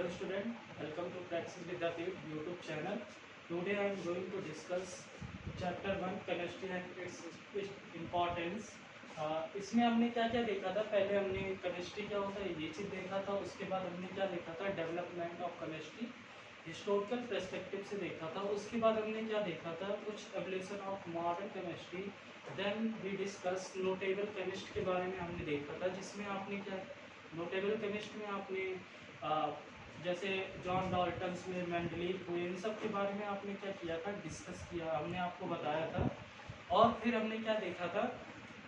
Hello student, welcome to Practice with the Field YouTube channel. Today I am going to discuss chapter 1 chemistry and its importance. इसमें हमने क्या क्या देखा था? पहले हमने केमिस्ट्री क्या होता है ये चीज़ देखा था. उसके बाद हमने क्या देखा था? Development of chemistry historical perspective से देखा था. उसके बाद हमने क्या देखा था? कुछ evolution of modern chemistry. Then we discuss notable chemist के बारे में हमने देखा था, जिसमें आपने क्या नोटेबल केमिस्ट में आपने जैसे जॉन डाल्टन में मेंडलीव हुए, इन सब के बारे में आपने क्या किया था? डिस्कस किया, हमने आपको बताया था. और फिर हमने क्या देखा था?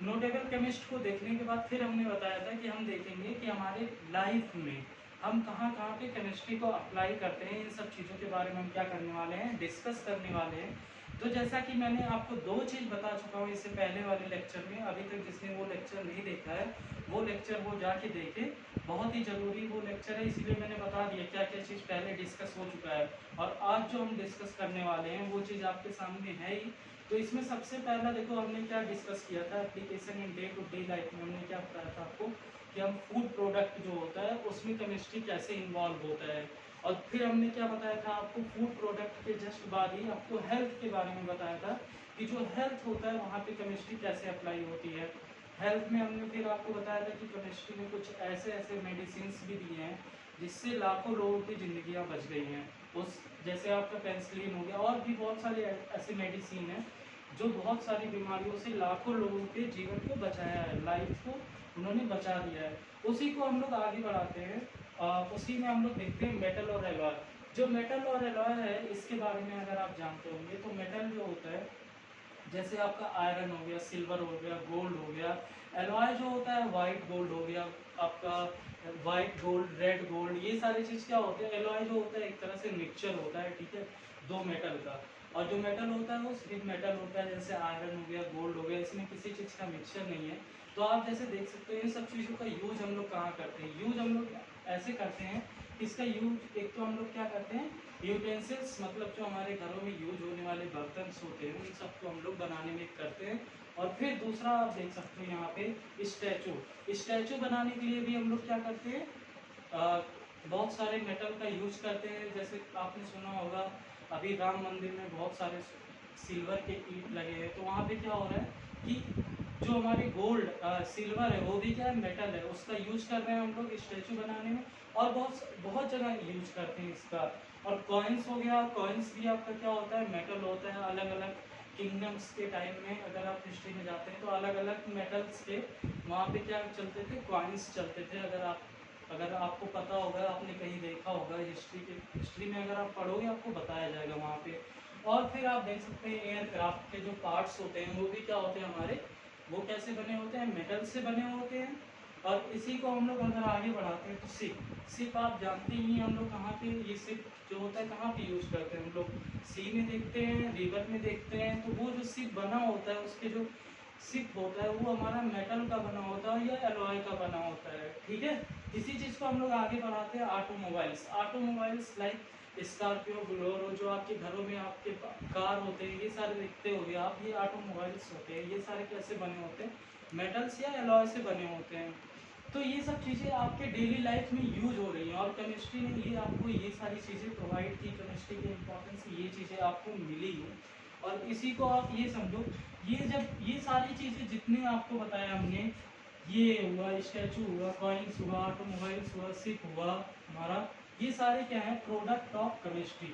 नोटेबल केमिस्ट को देखने के बाद फिर हमने बताया था कि हम देखेंगे कि हमारे लाइफ में हम कहाँ कहाँ पे केमिस्ट्री को अप्लाई करते हैं. इन सब चीज़ों के बारे में हम क्या करने वाले हैं? डिस्कस करने वाले हैं. तो जैसा कि मैंने आपको दो चीज़ बता चुका हूँ इससे पहले वाले लेक्चर में. अभी तक जिसने वो लेक्चर नहीं देखा है वो लेक्चर वो जाके देखे, बहुत ही ज़रूरी वो लेक्चर है. इसलिए मैंने बता दिया क्या क्या चीज़ पहले डिस्कस हो चुका है. और आज जो हम डिस्कस करने वाले हैं वो चीज़ आपके सामने है ही. तो इसमें सबसे पहला देखो हमने क्या डिस्कस किया था. Application in day to day life में हमने क्या बताया था आपको कि हम फूड प्रोडक्ट जो होता है उसमें केमिस्ट्री कैसे इन्वॉल्व होता है. और फिर हमने क्या बताया था आपको? फूड प्रोडक्ट के जस्ट बाद ही आपको हेल्थ के बारे में बताया था कि जो हेल्थ होता है वहाँ पे केमिस्ट्री कैसे अप्लाई होती है. हेल्थ में हमने फिर आपको बताया था कि केमिस्ट्री में कुछ ऐसे ऐसे मेडिसिन भी दिए हैं जिससे लाखों लोगों की ज़िंदगियाँ बच गई हैं. उस जैसे आपका पेंसिलिन हो गया, और भी बहुत सारे ऐसे मेडिसिन हैं जो बहुत सारी बीमारियों से लाखों लोगों के जीवन को बचाया है, लाइफ को उन्होंने बचा दिया है. उसी को हम लोग आगे बढ़ाते हैं. उसी में हम लोग देखते हैं मेटल और एलॉय. जो मेटल और एलॉय है इसके बारे में अगर आप जानते होंगे तो मेटल जो होता है जैसे आपका आयरन हो गया, सिल्वर हो गया, गोल्ड हो गया. एलॉय जो होता है वाइट गोल्ड हो गया आपका, वाइट गोल्ड, रेड गोल्ड, ये सारी चीज़ क्या होते हैं? एलॉय जो होता है एक तरह से मिक्सचर होता है, ठीक है, दो मेटल का. और जो मेटल होता है वो सिर्फ मेटल होता है. जैसे आयरन हो गया, गोल्ड हो गया, इसमें किसी चीज़ का मिक्सचर नहीं है. तो आप जैसे देख सकते हो इन सब चीज़ों का यूज हम लोग कहाँ करते हैं? यूज हम लोग ऐसे करते हैं. इसका यूज एक तो हम लोग क्या करते हैं? यूटेंसिल्स, मतलब जो हमारे घरों में यूज होने वाले बर्तन होते हैं उन सबको हम लोग बनाने में करते हैं. और फिर दूसरा आप देख सकते हो यहाँ पे स्टैचू. स्टैचू बनाने के लिए भी हम लोग क्या करते हैं? बहुत सारे मेटल का यूज करते हैं. जैसे आपने सुना होगा अभी राम मंदिर में बहुत सारे सिल्वर के ईंट लगे हैं. तो वहाँ पे क्या हो रहा है कि जो हमारे गोल्ड सिल्वर है वो भी क्या है? मेटल है. उसका यूज कर रहे हैं हम लोग स्टैचू बनाने में. और बहुत बहुत जगह यूज करते हैं इसका. और कॉइन्स हो गया, कॉइन्स भी आपका क्या होता है? मेटल होता है. अलग अलग किंगडम्स के टाइम में अगर आप हिस्ट्री में जाते हैं तो अलग अलग मेटल्स के वहाँ पे क्या चलते थे? कॉइन्स चलते थे. अगर आपको पता होगा, आपने कहीं देखा होगा हिस्ट्री में अगर आप पढ़ोगे आपको बताया जाएगा वहाँ पे. और फिर आप देख सकते हैं एयरक्राफ्ट के जो पार्ट्स होते हैं वो भी क्या होते हैं हमारे? वो कैसे बने होते हैं? मेटल से बने होते हैं. और इसी को हम लोग अगर आगे बढ़ाते हैं तो सिप आप जानते ही हैं हम लोग कहाँ पे ये सिप जो होता है कहाँ पे यूज़ करते हैं? हम लोग सी में देखते हैं, रिवर में देखते हैं. तो वो जो सिप बना होता है उसके जो सिप होता है वो हमारा मेटल का बना होता है या एलॉय का बना होता है, ठीक है. इसी चीज़ को हम लोग आगे बढ़ाते हैं. Automobiles. Automobiles like Scorpio, Bolero, जो आपके घरों में आपके कार होते हैं ये सारे देखते होंगे आप, ये ऑटोमोबाइल्स होते हैं. ये सारे कैसे बने होते हैं? मेटल्स या एलॉय से बने होते हैं. तो ये सब चीज़ें आपके डेली लाइफ में यूज हो रही हैं और केमिस्ट्री ने ये आपको ये सारी चीज़ें प्रोवाइड की. केमिस्ट्री के इंपॉर्टेंस ये चीज़ें आपको मिली हैं. और इसी को आप ये समझो, ये जब ये सारी चीज़ें जितनी आपको बताया हमने, ये हुआ, स्टैचू हुआ, कॉइन्स हुआ, ऑटोमोबाइल्स हुआ, शिप हुआ हमारा, ये सारे क्या है? Product of chemistry.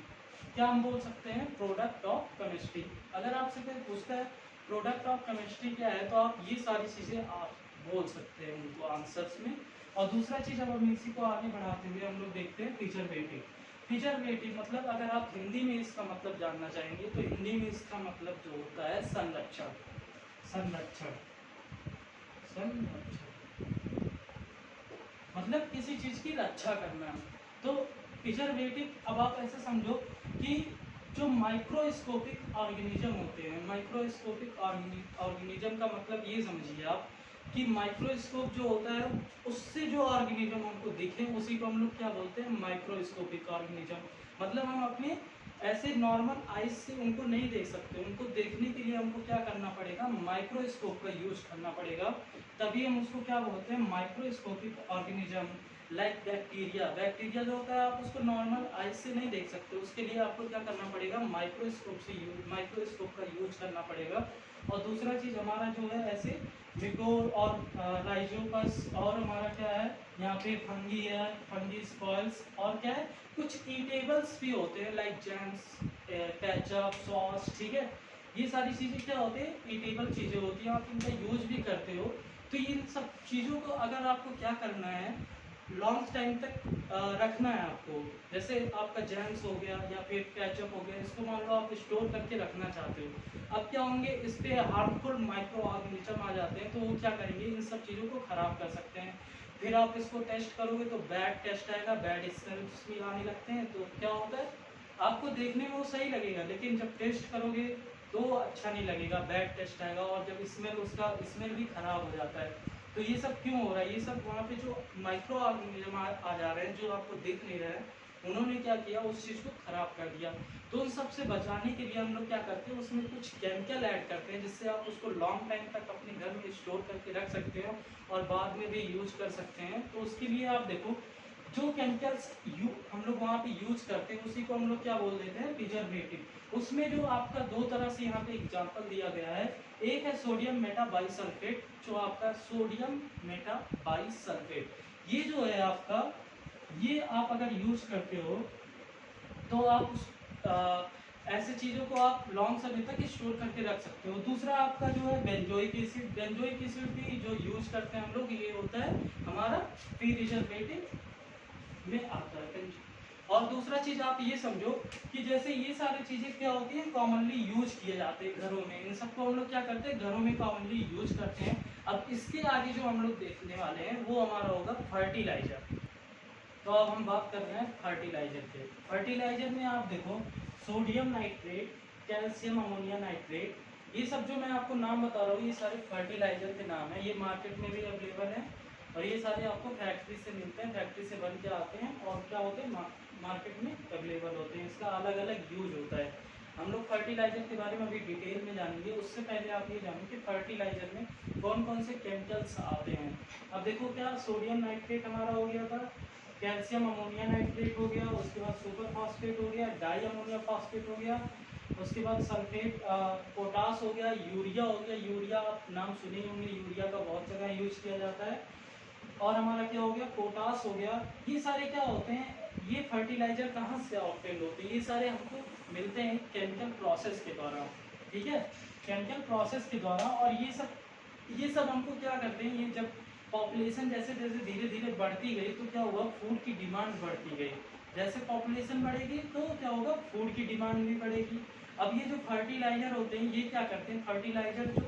क्या हम बोल सकते हैं? Product of chemistry. अगर आपसे कोई पूछता है प्रोडक्ट ऑफ केमिस्ट्री क्या है तो आप ये सारी चीज़ें आप बोल सकते हैं उनको आंसर्स में. और दूसरा चीज़ अब हम इसी को आगे बढ़ाते हुए हम लोग देखते हैं प्रिजर्वेटिव. प्रिजर्वेटिव मतलब अगर आप हिंदी में इसका मतलब जानना चाहेंगे तो हिंदी में इसका मतलब जो होता है संरक्षण. संरक्षण, संरक्षण मतलब किसी चीज़ की रक्षा करना. तो प्रिजर्वेटिव अब आप ऐसे समझो कि जो माइक्रोस्कोपिक ऑर्गेनिज्म होते हैं, माइक्रोस्कोपिक ऑर्गेनिज्म का मतलब ये समझिए आप कि माइक्रोस्कोप जो होता है उससे जो ऑर्गेनिज्म हमको दिखे उसी को हम लोग क्या बोलते हैं? Microscopic organism. मतलब हम अपने ऐसे नॉर्मल आइज से उनको नहीं देख सकते. उनको देखने के लिए हमको क्या करना पड़ेगा? माइक्रोस्कोप का यूज करना पड़ेगा. तभी हम उसको क्या बोलते हैं? Microscopic organism. Like bacteria. Bacteria जो होता है आप उसको नॉर्मल आई से नहीं देख सकते, उसके लिए आपको क्या करना पड़ेगा, माइक्रोस्कोप का यूज करना पड़ेगा। और दूसरा चीज़ हमारा जो है ऐसे मिकोर और राइजोपस, और हमारा क्या है यहाँ पे फंगी है, फंगी स्पॉइल्स, और क्या है कुछ ईटेबल्स भी होते हैं लाइक जैम्स, केचप, सॉस, ठीक है। ये सारी चीज़ें क्या होते हैं, ईटेबल चीज़ें होती हैं, आप इनका यूज भी करते हो। तो इन सब चीज़ों को अगर आपको क्या करना है, लॉन्ग टाइम तक रखना है आपको। जैसे आपका जैम्स हो गया या फिर केचप हो गया, इसको मान लो आप स्टोर करके रखना चाहते हो। अब क्या होंगे, इस पे हार्मफुल माइक्रो ऑर्गेनिज्म आ जाते हैं, तो वो क्या करेंगे, इन सब चीज़ों को ख़राब कर सकते हैं। फिर आप इसको टेस्ट करोगे तो बैड टेस्ट आएगा, बैड स्मेल्स भी आने लगते हैं। तो क्या होता है, आपको देखने में वो सही लगेगा, लेकिन जब टेस्ट करोगे तो अच्छा नहीं लगेगा, बैड टेस्ट आएगा, और जब स्मेल, उसका स्मेल भी ख़राब हो जाता है। तो ये सब क्यों हो रहा है, ये सब वहाँ पे जो माइक्रो ऑर्गेनिज्म आ जा रहे हैं, जो आपको दिख नहीं रहे हैं, उन्होंने क्या किया, उस चीज़ को ख़राब कर दिया। तो उन सब से बचाने के लिए हम लोग क्या करते हैं, उसमें कुछ केमिकल ऐड करते हैं, जिससे आप उसको लॉन्ग टाइम तक अपने घर में स्टोर करके रख सकते हो और बाद में भी यूज कर सकते हैं। तो उसके लिए आप देखो, जो केमिकल्स हम लोग वहाँ पे यूज करते हैं, उसी को हम लोग क्या बोल देते हैं, प्रिजर्वेटिव। उसमें जो आपका दो तरह से यहाँ पे एग्जांपल दिया गया है, एक है सोडियम मेटाबाइसल्फेट, जो आपका सोडियम मेटाबाइसल्फेट, ये जो है आपका, ये आप अगर यूज करते हो तो आप ऐसे चीज़ों को आप लॉन्ग समय तक स्टोर करके रख सकते हो। दूसरा आपका जो है बेंजोइक एसिड, बेंजोइक एसिड भी जो यूज करते हैं हम लोग, ये होता है हमारा प्रिजर्वेटिव में आता है। और दूसरा चीज आप ये समझो कि जैसे ये सारी चीजें क्या होती हैं, कॉमनली यूज किए जाते हैं घरों में, इन सबको हम लोग क्या करते हैं, घरों में कॉमनली यूज करते हैं। अब इसके आगे जो हम लोग देखने वाले हैं वो हमारा होगा फर्टिलाइजर। तो अब हम बात कर रहे हैं फर्टिलाइजर के। फर्टिलाइजर में आप देखो, sodium nitrate, calcium ammonia nitrate, ये सब जो मैं आपको नाम बता रहा हूँ, ये सारे फर्टिलाइजर के नाम है। ये मार्केट में भी अवेलेबल है, और ये सारे आपको फैक्ट्री से मिलते हैं, फैक्ट्री से बन के आते हैं, और क्या होते हैं, मार्केट में अवेलेबल होते हैं। इसका अलग अलग यूज होता है। हम लोग फर्टिलाइजर के बारे में अभी डिटेल में जानेंगे। उससे पहले आप ये जानो कि फर्टिलाइजर में कौन कौन से केमिकल्स आते हैं। अब देखो, क्या सोडियम नाइट्रेट हमारा हो गया था, कैल्शियम अमोनिया नाइट्रेट हो गया, उसके बाद सुपर फॉस्फेट हो गया, डाई अमोनिया फॉस्फेट हो गया, उसके बाद सल्फेट पोटास हो गया, यूरिया हो गया। यूरिया आप नाम सुने ही होंगे, यूरिया का बहुत जगह यूज किया जाता है। और हमारा क्या हो गया, पोटास हो गया। ये सारे क्या होते हैं, ये फर्टिलाइजर कहाँ से ऑब्टेन होते हैं, ये सारे हमको मिलते हैं केमिकल प्रोसेस के द्वारा, ठीक है, केमिकल प्रोसेस के द्वारा। और ये सब हमको क्या करते हैं, ये जब पॉपुलेशन जैसे जैसे धीरे धीरे बढ़ती गई, तो क्या हुआ, फूड की डिमांड बढ़ती गई। जैसे पॉपुलेशन बढ़ेगी तो क्या होगा, फूड की डिमांड भी बढ़ेगी। अब ये जो फर्टिलाइजर होते हैं, ये क्या करते हैं, फर्टिलाइजर जो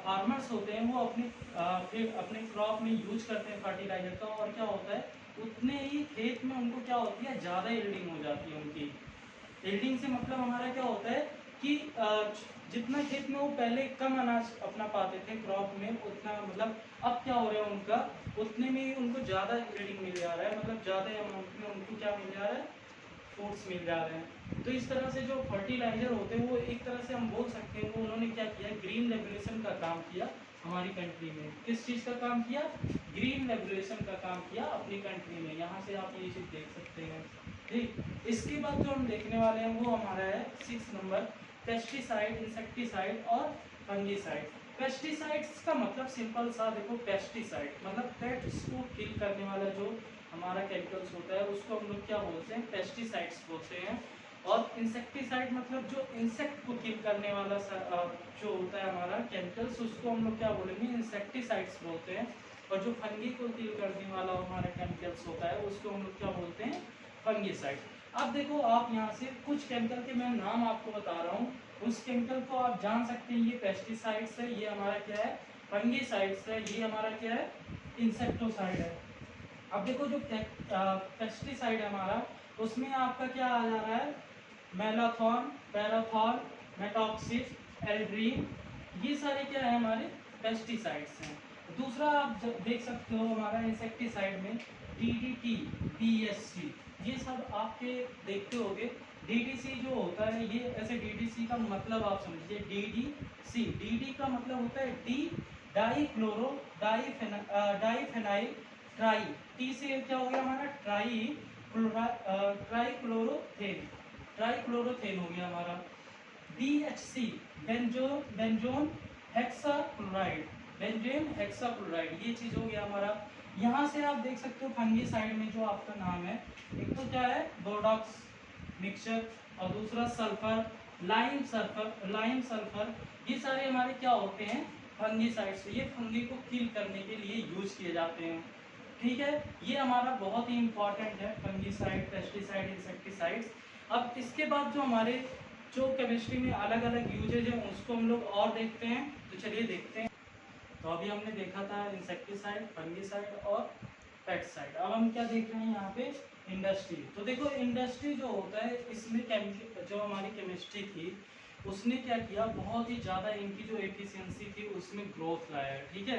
फार्मर्स होते हैं वो फिर अपने क्रॉप में यूज करते हैं फर्टिलाइजर का, और क्या होता है, उतने ही खेत में उनको क्या होती है, ज़्यादा यील्डिंग हो जाती है उनकी। यील्डिंग से मतलब हमारा क्या होता है कि जितना खेत में वो पहले कम अनाज अपना पाते थे क्रॉप में, उतना मतलब अब क्या हो रहा है, उनका उतने में ही उनको ज़्यादा यील्डिंग मिल जा रहा है, मतलब ज़्यादा अमाउंट में उनको क्या मिल जा रहा है, फूड्स मिल जा रहे हैं। तो इस तरह से जो फर्टिलाइजर होते हैं, वो एक तरह से हम बोल सकते हैं, वो उन्होंने क्या किया, ग्रीन रेगुलेशन का काम किया हमारी कंट्री में। किस चीज़ का काम किया, ग्रीन रेगुलेशन का काम किया अपनी कंट्री में। यहाँ से आप ये चीज़ देख सकते हैं, ठीक। इसके बाद जो हम देखने वाले हैं वो हमारा है 6 नंबर, पेस्टिसाइड, इंसेक्टिसाइड और फंगिसाइड। पेस्टिसाइड्स का मतलब सिंपल सा देखो, पेस्टिसाइड मतलब पेट्स को किल करने वाला जो हमारा केमिकल्स होता है, उसको हम लोग क्या बोलते हैं, पेस्टिसाइड्स बोलते हैं। और इंसेक्टिसाइड मतलब जो इंसेक्ट को किल करने वाला जो होता है हमारा केमिकल्स, उसको हम लोग क्या बोलेंगे, इंसेक्टिसाइड्स बोलते हैं। और जो फंगी को किल करने वाला हमारा केमिकल्स होता है, उसको हम लोग क्या बोलते हैं, फंगिसाइड। अब देखो, आप यहाँ से कुछ केमिकल के मैं नाम आपको बता रहा हूँ, उस केमिकल को आप जान सकते हैं। ये पेस्टिसाइड्स है, ये हमारा क्या है, फंगिसाइड्स है, ये हमारा क्या है, इंसेक्टोसाइड है। अब देखो, जो पेस्टिसाइड है हमारा, उसमें आपका क्या आ जा रहा है, मेलाथॉन, पैराथॉन, मेटॉक्सिफ, एल्ड्रीन, ये सारे क्या है, हमारे पेस्टिसाइड्स हैं। दूसरा आप देख सकते हो हमारा इंसेक्टिसाइड में DDT, DSC, ये सब आपके देखते होंगे। DDC जो होता है, ये ऐसे DDC का मतलब आप समझिए, DDC, DD का मतलब होता है D dichloro diphenyl tri T से क्या हो गया हमारा ट्राईक्लोरोथेन, ट्राईक्लोरोथेन हो गया हमारा। BHC बेंजोन हेक्साक्लोराइड, बेंजेन हेक्साक्लोराइड, ये चीज हो गया हमारा। यहाँ से आप देख सकते हो फंगीसाइड में जो आपका नाम है, एक तो क्या है बोर्डॉक्स मिक्सचर, और दूसरा सल्फर, लाइम सल्फर, ये सारे हमारे क्या होते हैं फंगीसाइड्स। ये फंगी को किल करने के लिए यूज किए जाते हैं, ठीक है। ये हमारा बहुत ही इंपॉर्टेंट है फंगीसाइड, पेस्टिसाइड, इंसेक्टिसाइड्स। अब इसके बाद जो हमारे जो केमिस्ट्री में अलग अलग यूजेज हैं उसको हम लोग और देखते हैं, तो चलिए देखते हैं। तो अभी हमने देखा था इंसेक्टिसाइड, फंगीसाइड और पेस्टिसाइड। अब हम क्या देख रहे हैं यहाँ पे इंडस्ट्री। तो देखो इंडस्ट्री जो होता है इसमें जो हमारी केमिस्ट्री थी उसने क्या किया, बहुत ही ज़्यादा इनकी जो एफिशिएंसी थी उसमें ग्रोथ लाया है, ठीक है।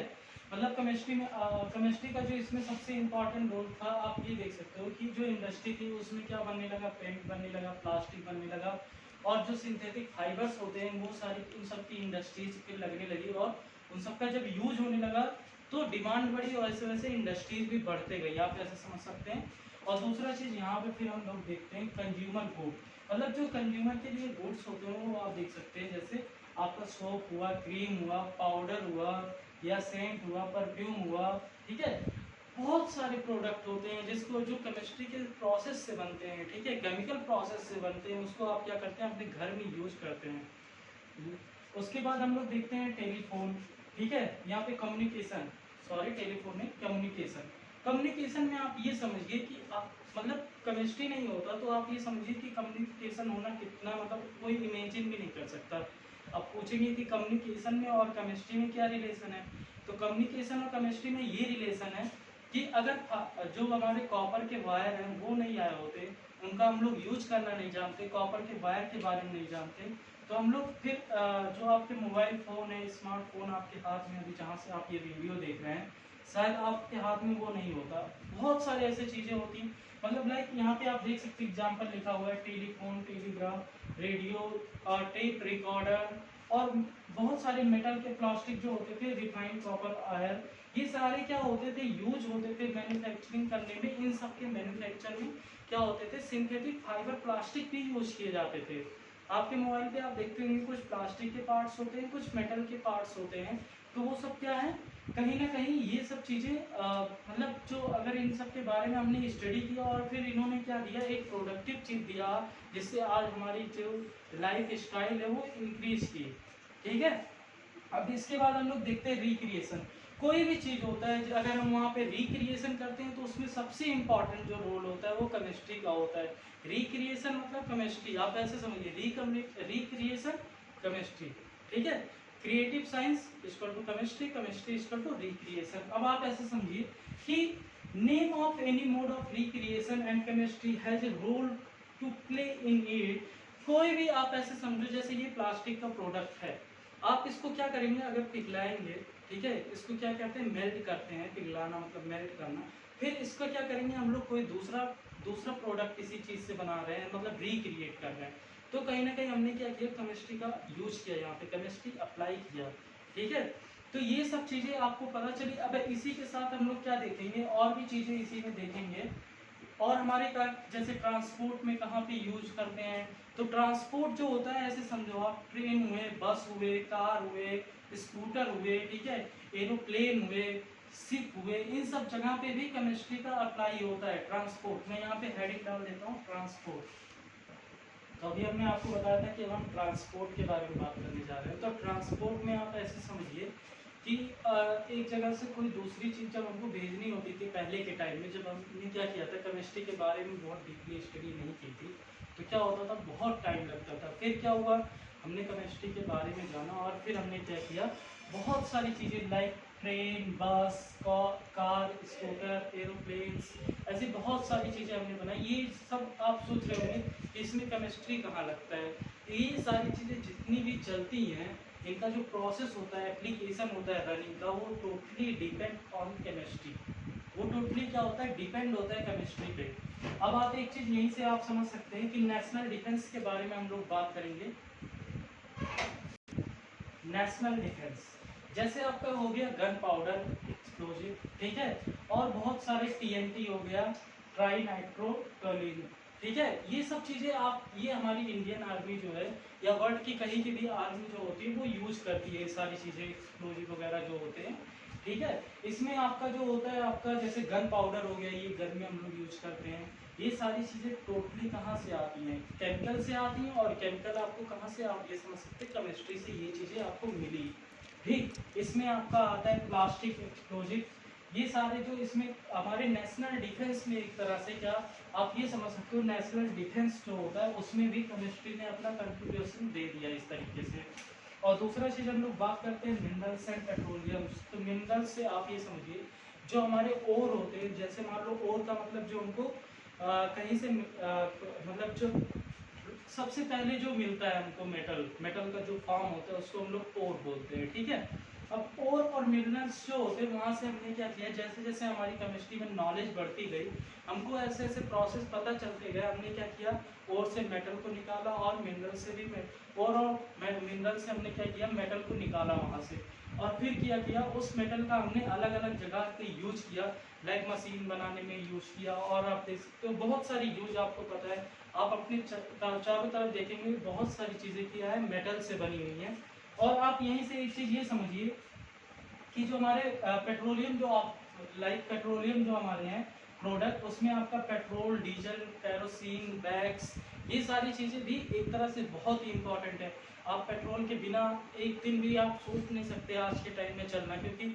मतलब केमिस्ट्री में केमिस्ट्री का जो इसमें सबसे इम्पॉर्टेंट रोल था, आप ये देख सकते हो कि जो इंडस्ट्री थी उसमें क्या बनने लगा, पेंट बनने लगा, प्लास्टिक बनने लगा, और जो सिंथेटिक फाइबर्स होते हैं वो सारी उन सब की इंडस्ट्रीज फिर लगने लगी, और उन सब का जब यूज होने लगा तो डिमांड बढ़ी, और वैसे वैसे इंडस्ट्रीज भी बढ़ते गई, आप ऐसे समझ सकते हैं। और दूसरा चीज़ यहाँ पे फिर हम लोग देखते हैं कंज्यूमर गुड, मतलब जो कंज्यूमर के लिए गुड्स होते हैं वो आप देख सकते हैं, जैसे आपका सोप हुआ, क्रीम हुआ, पाउडर हुआ, या सेंट हुआ, परफ्यूम हुआ, ठीक है। बहुत सारे प्रोडक्ट होते हैं जिसको जो केमिस्ट्री के प्रोसेस से बनते हैं, ठीक है, केमिकल प्रोसेस से बनते हैं, उसको आप क्या करते हैं अपने घर में यूज करते हैं। उसके बाद हम लोग देखते हैं टेलीफोन, ठीक है, यहाँ पे कम्युनिकेशन, सॉरी टेलीफोन में कम्युनिकेशन। कम्युनिकेशन में आप ये समझिए कि आप मतलब केमिस्ट्री नहीं होता तो आप ये समझिए कि कम्युनिकेशन होना कितना, मतलब कोई इमेजिन भी नहीं कर सकता। अब पूछेंगे कि कम्युनिकेशन में और केमिस्ट्री में क्या रिलेशन है, तो कम्युनिकेशन और केमिस्ट्री में ये रिलेशन है कि अगर जो हमारे कॉपर के वायर हैं वो नहीं आए होते, उनका हम लोग यूज करना नहीं जानते, कॉपर के वायर के बारे में नहीं जानते, तो हम लोग फिर जो आपके मोबाइल फ़ोन है, स्मार्टफोन आपके हाथ में, अभी जहाँ से आप ये वीडियो देख रहे हैं शायद आपके हाथ में वो नहीं होता। बहुत सारे ऐसे चीज़ें होती, मतलब लाइक यहाँ पे आप देख सकते एग्जाम्पल लिखा हुआ है टेलीफोन, टेलीग्राम, रेडियो, और टेप रिकॉर्डर, और बहुत सारे मेटल के प्लास्टिक जो होते थे, रिफाइंड कॉपर आयर, ये सारे क्या होते थे, यूज होते थे मैन्युफैक्चरिंग करने में। इन सब के मैन्युफैक्चर में क्या होते थे, सिंथेटिक फाइबर प्लास्टिक भी यूज किए जाते थे। आपके मोबाइल पे आप देखते होंगे कुछ प्लास्टिक के पार्ट्स होते हैं, कुछ मेटल के पार्ट्स होते हैं, तो वो सब क्या है, कहीं ना कहीं ये सब चीज़ें मतलब जो अगर इन सब के बारे में हमने स्टडी किया और फिर इन्होंने क्या दिया, एक प्रोडक्टिव चीज़ दिया जिससे आज हमारी जो लाइफ स्टाइल है वो इंक्रीज की, ठीक है। अब इसके बाद हम लोग देखते हैं रिक्रिएशन। कोई भी चीज़ होता है अगर हम वहाँ पे रिक्रिएशन करते हैं तो उसमें सबसे इम्पॉर्टेंट जो रोल होता है वो केमिस्ट्री का होता है। रिक्रिएशन मतलब केमिस्ट्री, आप ऐसे समझिए, रिक्रिएशन केमिस्ट्री, ठीक है। Creative science equal to chemistry, chemistry equal to recreation. अब आप ऐसे समझिए कि name of any mode of recreation and chemistry has a role to play in it. कोई भी आप ऐसे समझो, जैसे ये प्लास्टिक का प्रोडक्ट है, आप इसको क्या करेंगे अगर पिघलाएंगे, ठीक है, इसको क्या कहते हैं, मेल्ट करते हैं, पिघलाना मतलब मेल्ट करना। फिर इसका क्या करेंगे हम लोग, कोई दूसरा प्रोडक्ट किसी चीज़ से बना रहे हैं, मतलब रिक्रिएट कर रहे हैं, तो कहीं ना कहीं हमने क्या किया, केमिस्ट्री का यूज किया, यहाँ पे केमिस्ट्री अप्लाई किया, ठीक है। तो ये सब चीज़ें आपको पता चली। अब इसी के साथ हम लोग क्या देखेंगे, और भी चीज़ें इसी में देखेंगे। और हमारे का जैसे ट्रांसपोर्ट में कहाँ पे यूज करते हैं, तो ट्रांसपोर्ट जो होता है ऐसे समझो आप, ट्रेन हुए, बस हुए, कार हुए, स्कूटर हुए, ठीक है, एरोप्लेन हुए, शिप हुए, इन सब जगह पे भी केमिस्ट्री का अप्लाई होता है। ट्रांसपोर्ट में यहाँ पे हेडिंग डाल देता हूँ, ट्रांसपोर्ट। तो अभी हमने आपको बताया था कि अब हम ट्रांसपोर्ट के बारे में बात करने जा रहे हैं। तो ट्रांसपोर्ट में आप ऐसे समझिए कि एक जगह से कोई दूसरी चीज़ जब हमको भेजनी होती थी पहले के टाइम में, जब हमने क्या किया था, केमिस्ट्री के बारे में बहुत डीपली स्टडी नहीं की थी, तो क्या होता था, बहुत टाइम लगता था। फिर क्या हुआ, हमने केमिस्ट्री के बारे में जाना और फिर हमने क्या किया, बहुत सारी चीज़ें लाइक ट्रेन, बस, कार, स्कूटर, एरोप्लेन्स, ऐसी बहुत सारी चीज़ें हमने बनाई। ये सब आप सोच रहे होंगे कि इसमें केमिस्ट्री कहाँ लगता है। ये सारी चीज़ें जितनी भी चलती हैं, इनका जो प्रोसेस होता है, एप्लीकेशन होता है रनिंग का, वो टोटली डिपेंड ऑन केमिस्ट्री। वो टोटली क्या होता है, डिपेंड होता है केमिस्ट्री पे। अब आप एक चीज़ यहीं से आप समझ सकते हैं कि नेशनल डिफेंस के बारे में हम लोग बात करेंगे। नेशनल डिफेंस जैसे आपका हो गया गन पाउडर, एक्सप्लोजिव, ठीक है, और बहुत सारे टीएनटी हो गया, ट्राई नाइट्रोटोलिन, ठीक है। ये सब चीज़ें आप, ये हमारी इंडियन आर्मी जो है या वर्ल्ड की कहीं की भी आर्मी जो होती है वो यूज करती है ये सारी चीज़ें, एक्सप्लोजिव वगैरह जो होते हैं, ठीक है। इसमें आपका जो होता है आपका जैसे गन पाउडर हो गया, ये घर में हम लोग यूज करते हैं। ये सारी चीज़ें टोटली कहाँ से आती हैं? केमिकल से आती हैं। और केमिकल आपको कहाँ से, आप ये समझ सकते हैं केमिस्ट्री से ये चीज़ें आपको मिली, ठीक। इसमें आपका आता है प्लास्टिक एक्सप्लोजिव। ये सारे जो इसमें हमारे नेशनल डिफेंस में एक तरह से, क्या आप ये समझ सकते हो, नेशनल डिफेंस जो होता है उसमें भी केमिस्ट्री ने अपना कंट्रीब्यूशन दे दिया इस तरीके से। और दूसरा चीज़ हम लोग बात करते हैं मिनरल्स एंड पेट्रोलियम्स। तो मिनरल्स से आप ये समझिए जो हमारे ओर होते हैं, जैसे मान लो ओर का मतलब जो हमको कहीं से मतलब जो सबसे पहले जो मिलता है हमको मेटल का जो फॉर्म होता है उसको हम लोग ओर बोलते हैं, ठीक है। अब ओर और मिनरल्स जो होते हैं वहाँ से हमने क्या किया, जैसे जैसे हमारी केमिस्ट्री में नॉलेज बढ़ती गई, हमको ऐसे ऐसे प्रोसेस पता चलते गए, हमने क्या किया, ओर से मेटल को निकाला और मिनरल से भी और मिनरल से हमने क्या किया, मेटल को निकाला वहाँ से। और फिर क्या किया, उस मेटल का हमने अलग अलग जगह पे यूज किया, लाइक मशीन बनाने में यूज किया। और आप देख सकते हो बहुत सारी यूज आपको पता है, आप अपने चारों तरफ देखेंगे बहुत सारी चीज़ें किया है मेटल से बनी हुई हैं। और आप यहीं से एक चीज़ ये समझिए कि जो हमारे पेट्रोलियम जो लाइक पेट्रोलियम जो हमारे हैं प्रोडक्ट, उसमें आपका पेट्रोल, डीजल, केरोसिन, बैग्स, ये सारी चीज़ें भी एक तरह से बहुत ही इंपॉर्टेंट है। आप पेट्रोल के बिना एक दिन भी आप सोच नहीं सकते आज के टाइम में चलना, क्योंकि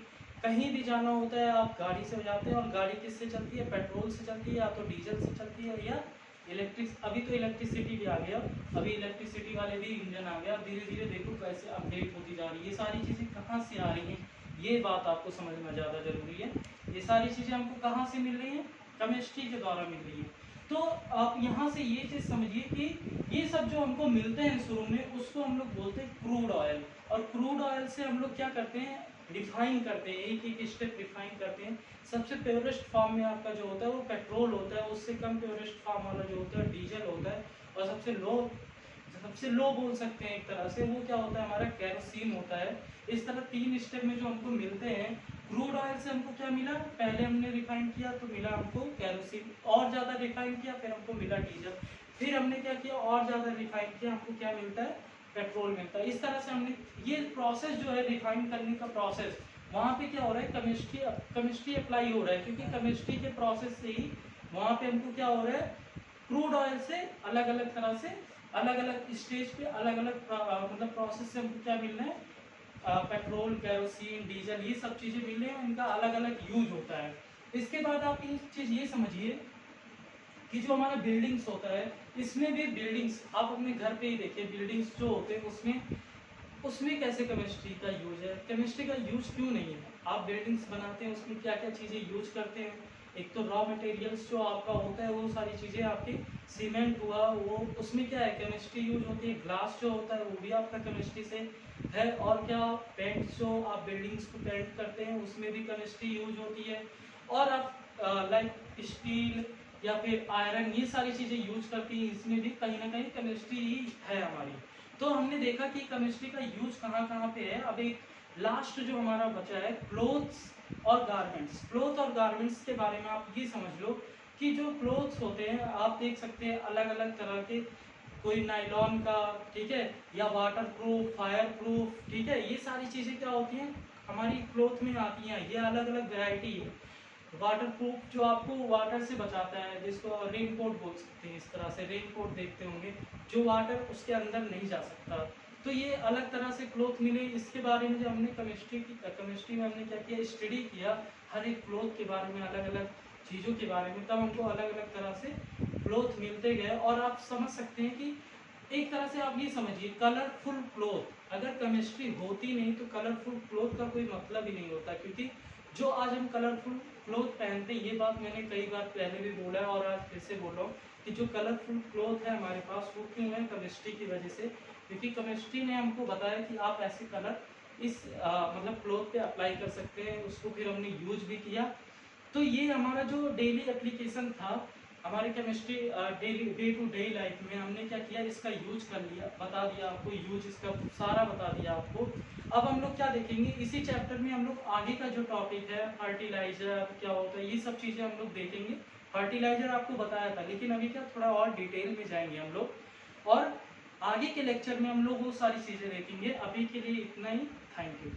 कहीं भी जाना होता है आप गाड़ी से जाते हैं। और गाड़ी किससे चलती है? पेट्रोल से चलती है, या तो डीजल से चलती है या इलेक्ट्रिक। अभी तो इलेक्ट्रिसिटी भी आ गया, अभी इलेक्ट्रिसिटी वाले भी इंजन आ गया। धीरे धीरे देखो कैसे अपडेट होती जा रही है। ये सारी चीज़ें कहाँ से आ रही हैं, ये बात आपको समझना ज़्यादा जरूरी है। ये सारी चीज़ें हमको कहाँ से मिल रही हैं? केमिस्ट्री के द्वारा मिल रही है। तो आप यहाँ से ये चीज़ समझिए कि ये सब जो हमको मिलते हैं शुरू में, उसको हम लोग बोलते हैं क्रूड ऑयल। और क्रूड ऑयल से हम लोग क्या करते हैं, रिफाइन करते हैं, एक एक स्टेप रिफाइन करते हैं। सबसे प्योरेस्ट फॉर्म में आपका जो होता है वो पेट्रोल होता है, उससे कम प्योरेस्ट फॉर्म वाला जो होता है डीजल होता है, और सबसे लो बोल सकते हैं एक तरह से, वो क्या होता है, हमारा केरोसिन होता है। इस तरह 3 स्टेप में जो हमको मिलते हैं, क्रूड ऑयल से हमको क्या मिला, पहले हमने रिफाइन किया तो मिला हमको केरोसिन, और ज़्यादा रिफाइन किया फिर हमको मिला डीजल, फिर हमने क्या किया और ज़्यादा रिफाइन किया, हमको क्या मिलता है, पेट्रोल मिलता है। इस तरह से हमने ये प्रोसेस जो है रिफाइन करने का प्रोसेस, वहाँ पे क्या हो रहा है, केमिस्ट्री अप्लाई हो रहा है, क्योंकि केमिस्ट्री के प्रोसेस से ही वहाँ पे हमको क्या हो रहा है, क्रूड ऑयल से अलग अलग तरह से अलग अलग स्टेज पे अलग अलग मतलब प्रोसेस से हमको क्या मिल रहा है, पेट्रोल, केरोसिन, डीजल, ये सब चीज़ें मिल रही हैं, इनका अलग अलग यूज होता है। इसके बाद आप एक चीज़ ये समझिए कि जो हमारा बिल्डिंग्स होता है, इसमें भी बिल्डिंग्स आप अपने घर पे ही देखिए, बिल्डिंग्स जो होते हैं उसमें कैसे केमिस्ट्री का यूज है, केमिस्ट्री का यूज क्यों नहीं है। आप बिल्डिंग्स बनाते हैं उसमें क्या क्या चीज़ें यूज करते हैं, एक तो रॉ मटेरियल्स जो आपका होता है वो सारी चीज़ें आपकी, सीमेंट हुआ वो, उसमें क्या है केमिस्ट्री यूज होती है। ग्लास जो होता है वो भी आपका केमिस्ट्री से है। और क्या, पेंट जो आप बिल्डिंग्स को पेंट करते हैं उसमें भी केमिस्ट्री यूज होती है। और आप लाइक स्टील या फिर आयरन, ये सारी चीज़ें यूज करती हैं, इसमें भी कहीं ना कहीं केमिस्ट्री ही है हमारी। तो हमने देखा कि केमिस्ट्री का यूज कहाँ कहाँ पे है। अब एक लास्ट जो हमारा बचा है क्लोथ्स और गारमेंट्स। क्लोथ और गारमेंट्स के बारे में आप ये समझ लो कि जो क्लोथ्स होते हैं आप देख सकते हैं अलग अलग तरह के, कोई नायलॉन का, ठीक है, या वाटर प्रूफ, फायर प्रूफ, ठीक है, ये सारी चीज़ें क्या होती हैं हमारी क्लोथ में आती हैं। ये अलग अलग वैरायटी है। वाटर प्रूफ जो आपको वाटर से बचाता है, जिसको रेन कोट बोल सकते हैं, इस तरह से रेन कोट देखते होंगे, जो वाटर उसके अंदर नहीं जा सकता। तो ये अलग तरह से क्लोथ मिले। इसके बारे में जब हमने केमिस्ट्री में हमने क्या किया, स्टडी किया हर एक क्लोथ के बारे में, अलग अलग चीज़ों के बारे में, तब हमको अलग अलग तरह से क्लोथ मिलते गए। और आप समझ सकते हैं कि एक तरह से आप ये समझिए कलरफुल क्लोथ, अगर केमिस्ट्री होती नहीं तो कलरफुल क्लोथ का कोई मतलब ही नहीं होता। क्योंकि जो आज हम कलरफुल क्लोथ पहनते हैं, ये बात मैंने कई बार पहले भी बोला है और आज फिर से बोल रहा हूँ कि जो कलरफुल क्लोथ है हमारे पास वो क्यों है, केमिस्ट्री की वजह से। क्योंकि केमिस्ट्री ने हमको बताया कि आप ऐसे कलर इस मतलब क्लोथ पे अप्लाई कर सकते हैं, उसको फिर हमने यूज भी किया। तो ये हमारा जो डेली एप्लीकेशन था हमारे chemistry day to day life में, हमने क्या किया, इसका यूज कर लिया, बता दिया आपको यूज, इसका सारा बता दिया आपको। अब हम लोग क्या देखेंगे इसी चैप्टर में, हम लोग आगे का जो टॉपिक है फर्टिलाइजर क्या होता है, ये सब चीज़ें हम लोग देखेंगे। फर्टिलाइजर आपको बताया था, लेकिन अभी क्या थोड़ा और डिटेल में जाएंगे हम लोग, और आगे के लेक्चर में हम लोग वो सारी चीज़ें देखेंगे। अभी के लिए इतना ही, थैंक यू।